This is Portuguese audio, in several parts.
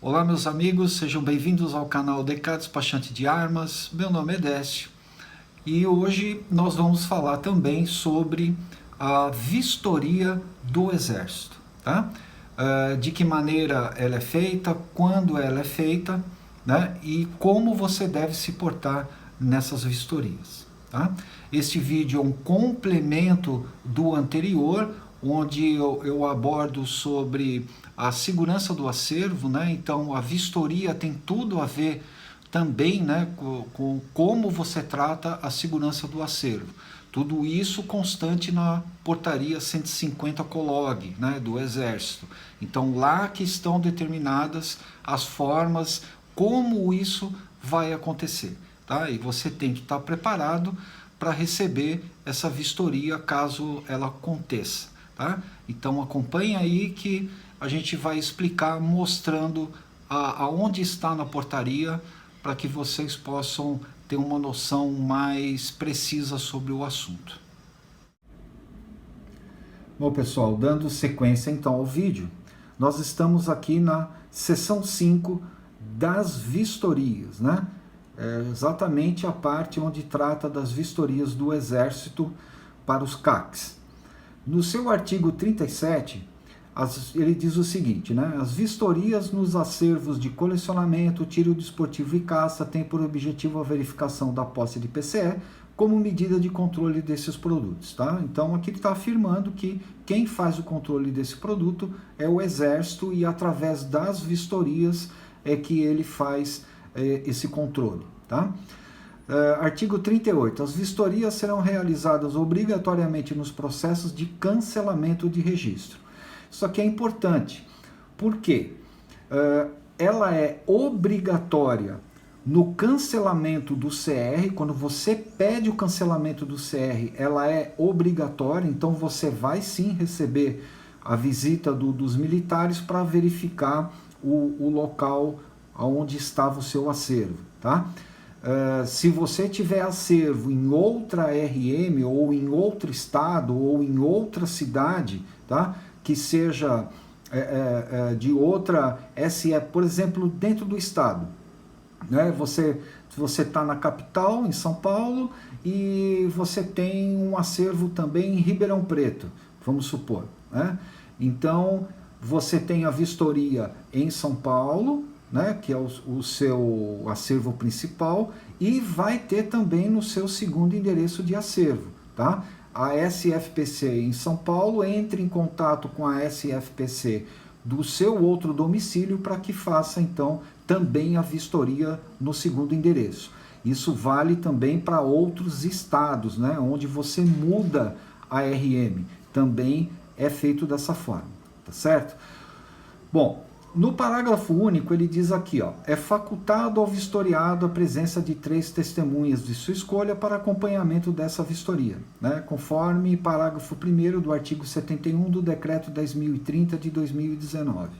Olá meus amigos, sejam bem-vindos ao canal DK Despachante de Armas. Meu nome é Décio e hoje nós vamos falar também sobre a vistoria do Exército, tá? De que maneira ela é feita, quando ela é feita, né? E como você deve se portar nessas vistorias, tá? Este vídeo é um complemento do anterior, onde eu abordo sobre a segurança do acervo, né? Então a vistoria tem tudo a ver também, né, com como você trata a segurança do acervo. Tudo isso constante na portaria 150 Colog, né, do Exército. Então lá que estão determinadas as formas, como isso vai acontecer, tá? E você tem que estar preparado para receber essa vistoria caso ela aconteça, tá? Então acompanhe aí que a gente vai explicar mostrando aonde está na portaria para que vocês possam ter uma noção mais precisa sobre o assunto. Bom pessoal, dando sequência então ao vídeo, nós estamos aqui na seção 5 das vistorias, né? Exatamente a parte onde trata das vistorias do Exército para os CACs. No seu artigo 37, ele diz o seguinte, né? As vistorias nos acervos de colecionamento, tiro desportivo e caça têm por objetivo a verificação da posse de PCE como medida de controle desses produtos, tá? Então aqui ele está afirmando que quem faz o controle desse produto é o Exército e através das vistorias é que ele faz esse controle, tá? Artigo 38. As vistorias serão realizadas obrigatoriamente nos processos de cancelamento de registro. Isso aqui é importante, porque ela é obrigatória no cancelamento do CR. Quando você pede o cancelamento do CR, ela é obrigatória, então você vai sim receber a visita dos militares para verificar o local onde estava o seu acervo, tá? Se você tiver acervo em outra RM ou em outro estado ou em outra cidade, tá? Que seja de outra SE, por exemplo, dentro do estado, né? Você está na capital, em São Paulo, e você tem um acervo também em Ribeirão Preto, vamos supor, né? Então, você tem a vistoria em São Paulo, né, que é o seu acervo principal, e vai ter também no seu segundo endereço de acervo, tá? A SFPC em São Paulo entre em contato com a SFPC do seu outro domicílio para que faça então também a vistoria no segundo endereço. Isso vale também para outros estados, né, onde você muda a RM, também é feito dessa forma, tá certo? Bom, no parágrafo único ele diz aqui, ó, é facultado ao vistoriado a presença de 3 testemunhas de sua escolha para acompanhamento dessa vistoria, né, conforme parágrafo 1º do artigo 71 do decreto 10.030 de 2019.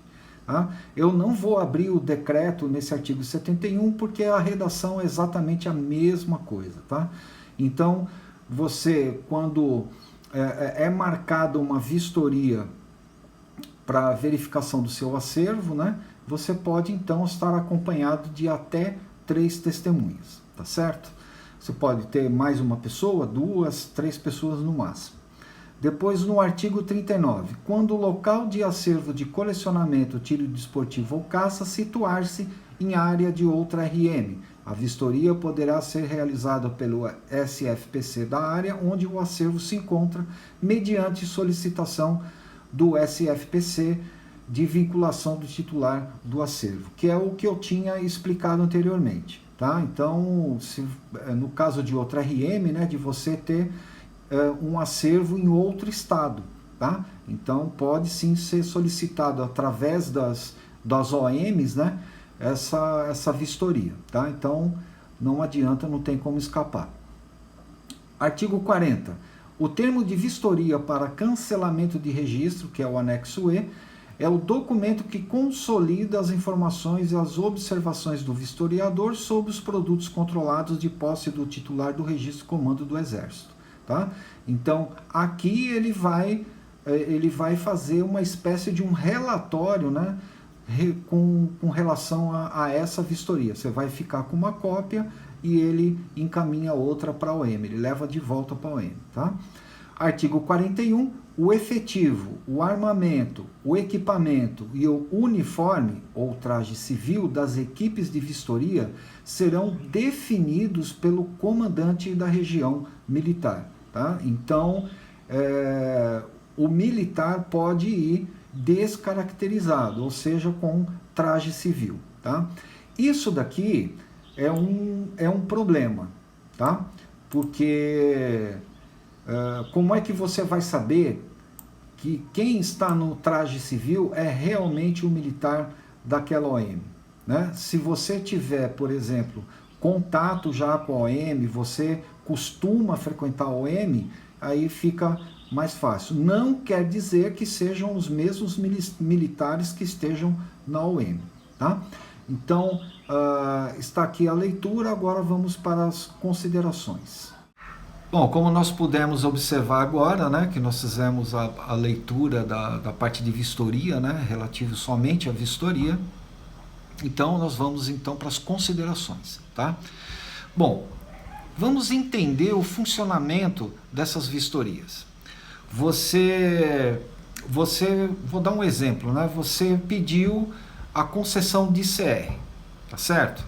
Tá? Eu não vou abrir o decreto nesse artigo 71 porque a redação é exatamente a mesma coisa, tá? Então, você, quando é marcada uma vistoria para verificação do seu acervo, né, você pode então estar acompanhado de até 3 testemunhas, tá certo? Você pode ter mais uma pessoa, 2, 3 pessoas no máximo. Depois, no artigo 39, quando o local de acervo de colecionamento, tiro desportivo ou caça situar-se em área de outra RM, a vistoria poderá ser realizada pelo SFPC da área onde o acervo se encontra, mediante solicitação do SFPC de vinculação do titular do acervo, que é o que eu tinha explicado anteriormente, tá? Então, no caso de outra RM, né, de você ter um acervo em outro estado, tá? Então, pode sim ser solicitado através das OMs, né, essa vistoria, tá? Então, não adianta, não tem como escapar. Artigo 40. O termo de vistoria para cancelamento de registro, que é o anexo E, é o documento que consolida as informações e as observações do vistoriador sobre os produtos controlados de posse do titular do registro comando do Exército, tá? Então, aqui ele vai fazer uma espécie de um relatório, né, com relação a essa vistoria. Você vai ficar com uma cópia e ele encaminha outra para a OM, ele leva de volta para a OM. Tá? Artigo 41, o efetivo, o armamento, o equipamento e o uniforme ou traje civil das equipes de vistoria serão definidos pelo comandante da região militar. Tá? Então, o militar pode ir descaracterizado, ou seja, com traje civil. Tá? Isso daqui é um problema, tá? Porque como é que você vai saber que quem está no traje civil é realmente o militar daquela OM? Né? Se você tiver, por exemplo, contato já com a OM, você costuma frequentar a OM, aí fica mais fácil. Não quer dizer que sejam os mesmos militares que estejam na OM. Tá? Então, está aqui a leitura, agora vamos para as considerações. Bom, como nós pudemos observar agora, né, que nós fizemos a leitura da parte de vistoria, né, relativo somente à vistoria, então nós vamos então para as considerações. Tá? Bom, vamos entender o funcionamento dessas vistorias. Vou dar um exemplo, né? Você pediu a concessão de CR, tá certo?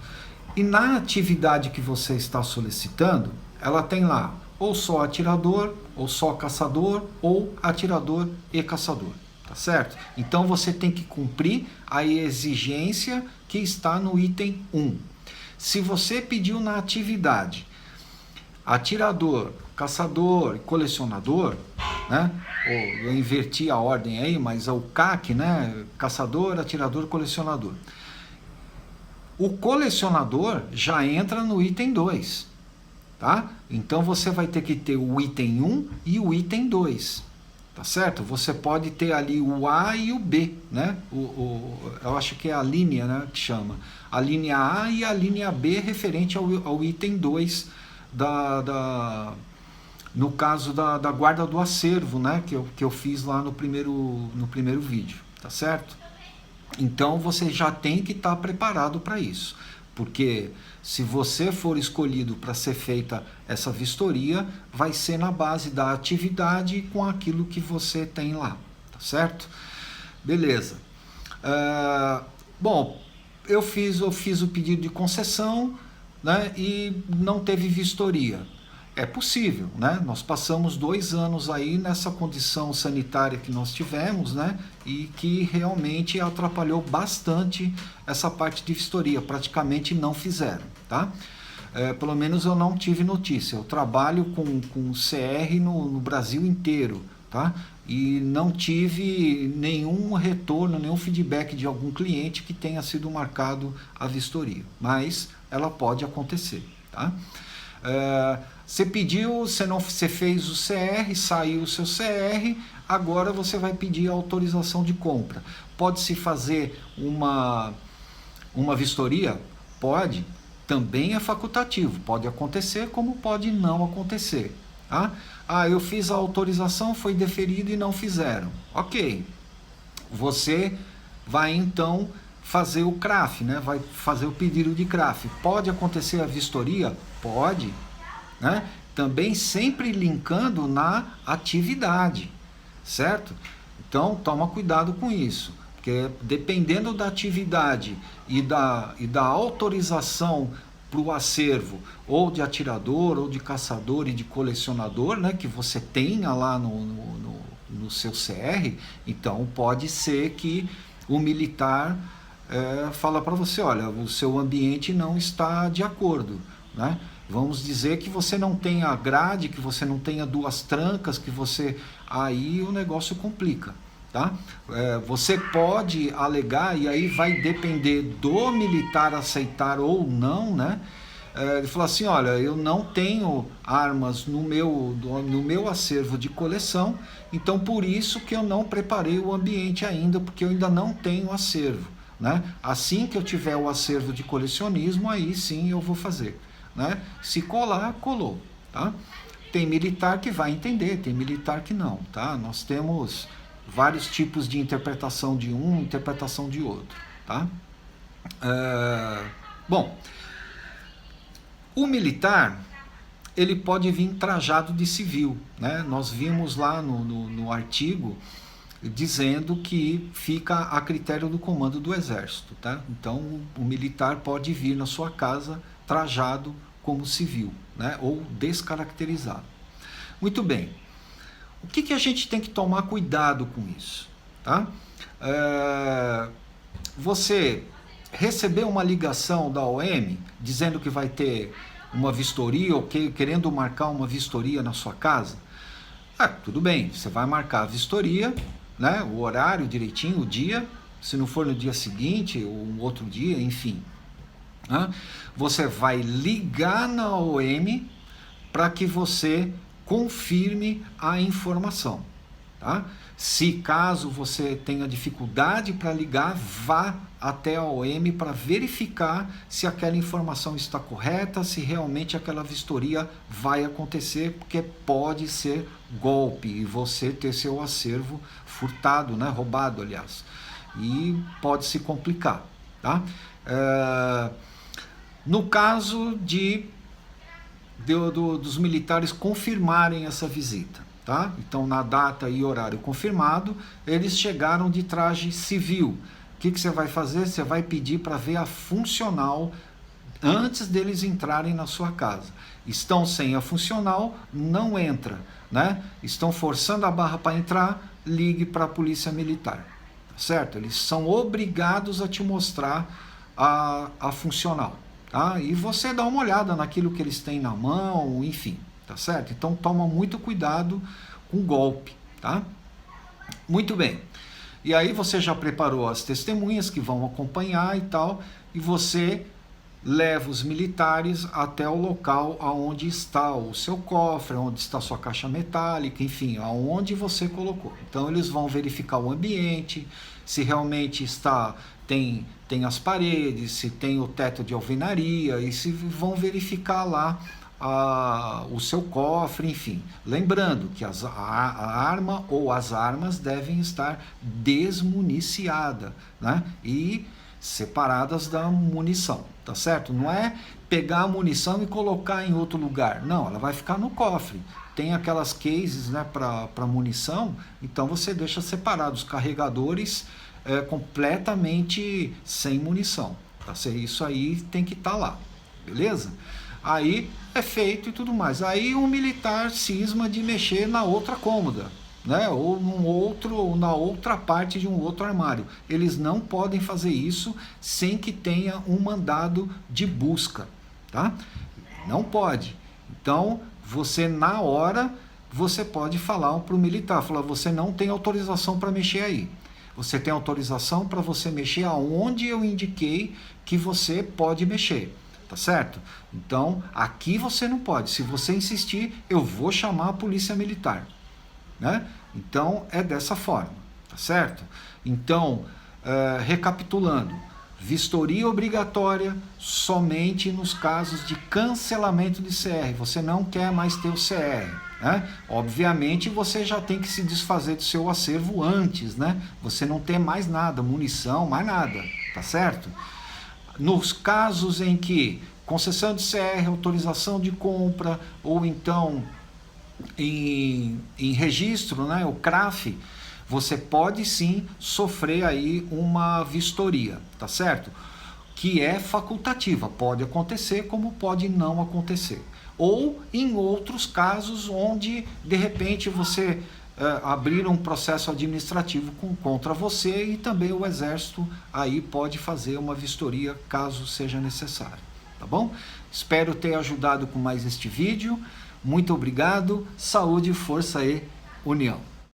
E na atividade que você está solicitando, ela tem lá ou só atirador, ou só caçador, ou atirador e caçador, tá certo? Então você tem que cumprir a exigência que está no item 1. Se você pediu na atividade atirador, caçador e colecionador, né? Eu inverti a ordem aí, mas é o CAC, né? Caçador, atirador, colecionador. O colecionador já entra no item 2, tá? Então você vai ter que ter o item 1 e o item 2, tá certo? Você pode ter ali o A e o B, né? Eu acho que é a linha, né, que chama. A linha A e a linha B referente ao item 2 no caso da guarda do acervo, né, que eu fiz lá no primeiro vídeo, tá certo? Então você já tem que estar preparado para isso, porque se você for escolhido para ser feita essa vistoria, vai ser na base da atividade com aquilo que você tem lá, tá certo? Beleza. Bom, eu fiz o pedido de concessão, né, e não teve vistoria. É possível, né? Nós passamos 2 anos aí nessa condição sanitária que nós tivemos, né? E que realmente atrapalhou bastante essa parte de vistoria, praticamente não fizeram, tá? Pelo menos eu não tive notícia. Eu trabalho com CR no Brasil inteiro, tá? E não tive nenhum retorno, nenhum feedback de algum cliente que tenha sido marcado a vistoria, mas ela pode acontecer, tá? Você pediu, você fez o CR, saiu o seu CR, agora você vai pedir a autorização de compra. Pode-se fazer uma vistoria? Pode. Também é facultativo. Pode acontecer como pode não acontecer. Tá? Eu fiz a autorização, foi deferido e não fizeram. Ok. Você vai então fazer o CRAF, né? Vai fazer o pedido de CRAF. Pode acontecer a vistoria? Pode. Né? Também sempre linkando na atividade, certo? Então toma cuidado com isso, porque dependendo da atividade e da autorização para o acervo, ou de atirador, ou de caçador e de colecionador, né, que você tenha lá no seu CR, então pode ser que o militar fala para você, olha, o seu ambiente não está de acordo, né? Vamos dizer que você não tenha grade, que você não tenha 2 trancas, aí o negócio complica, tá? Você pode alegar, e aí vai depender do militar aceitar ou não, né? Ele fala assim, olha, eu não tenho armas no meu acervo de coleção, então por isso que eu não preparei o ambiente ainda, porque eu ainda não tenho acervo, né? Assim que eu tiver o acervo de colecionismo, aí sim eu vou fazer. Né? Se colar, colou, tá? Tem militar que vai entender, tem militar que não, tá? Nós temos vários tipos de interpretação de um, interpretação de outro, tá? Bom, o militar, ele pode vir trajado de civil, né? Nós vimos lá no artigo dizendo que fica a critério do comando do exército, tá? Então o militar pode vir na sua casa trajado como civil, né? Ou descaracterizado. Muito bem. O que a gente tem que tomar cuidado com isso, tá? Você recebeu uma ligação da OM dizendo que vai ter uma vistoria ou querendo marcar uma vistoria na sua casa? Tudo bem, você vai marcar a vistoria, né, o horário direitinho, o dia, se não for no dia seguinte ou um outro dia, enfim. Você vai ligar na OM para que você confirme a informação, tá? Se caso você tenha dificuldade para ligar, vá até a OM para verificar se aquela informação está correta, se realmente aquela vistoria vai acontecer, porque pode ser golpe e você ter seu acervo furtado, né? Roubado, aliás, e pode se complicar, tá? No caso dos militares confirmarem essa visita, tá? Então, na data e horário confirmado, eles chegaram de traje civil. O que você vai fazer? Você vai pedir para ver a funcional antes deles entrarem na sua casa. Estão sem a funcional, não entra, né? Estão forçando a barra para entrar, ligue para a polícia militar, tá certo? Eles são obrigados a te mostrar a funcional. Tá? E você dá uma olhada naquilo que eles têm na mão, enfim, tá certo? Então toma muito cuidado com golpe, tá? Muito bem. E aí você já preparou as testemunhas que vão acompanhar e tal, e você leva os militares até o local aonde está o seu cofre, onde está a sua caixa metálica, enfim, aonde você colocou. Então eles vão verificar o ambiente, se realmente tem as paredes, se tem o teto de alvenaria, e se vão verificar lá o seu cofre, enfim. Lembrando que a arma ou as armas devem estar desmuniciadas, né? E separadas da munição, tá certo? Não é pegar a munição e colocar em outro lugar, não, ela vai ficar no cofre. Tem aquelas cases, né, para munição, então você deixa separado os carregadores completamente sem munição, tá? Isso aí tem que estar lá, beleza? Aí é feito e tudo mais. Aí um militar cisma de mexer na outra cômoda, né? Ou na outra parte de um outro armário. Eles não podem fazer isso sem que tenha um mandado de busca, tá? Não pode. Então você na hora você pode falar para o militar, falar: você não tem autorização para mexer aí. Você tem autorização para você mexer aonde eu indiquei que você pode mexer, tá certo? Então, aqui você não pode. Se você insistir, eu vou chamar a polícia militar, né? Então, é dessa forma, tá certo? Então, recapitulando, vistoria obrigatória somente nos casos de cancelamento de CR. Você não quer mais ter o CR, né? Obviamente você já tem que se desfazer do seu acervo antes, né? Você não tem mais nada, munição, mais nada, tá certo? Nos casos em que concessão de CR, autorização de compra, ou então em registro, né, o CRAF, você pode sim sofrer aí uma vistoria, tá certo? Que é facultativa, pode acontecer como pode não acontecer. Ou em outros casos onde de repente você abrir um processo administrativo contra você, e também o Exército aí pode fazer uma vistoria caso seja necessário, tá bom? Espero ter ajudado com mais este vídeo. Muito obrigado, saúde, força e união.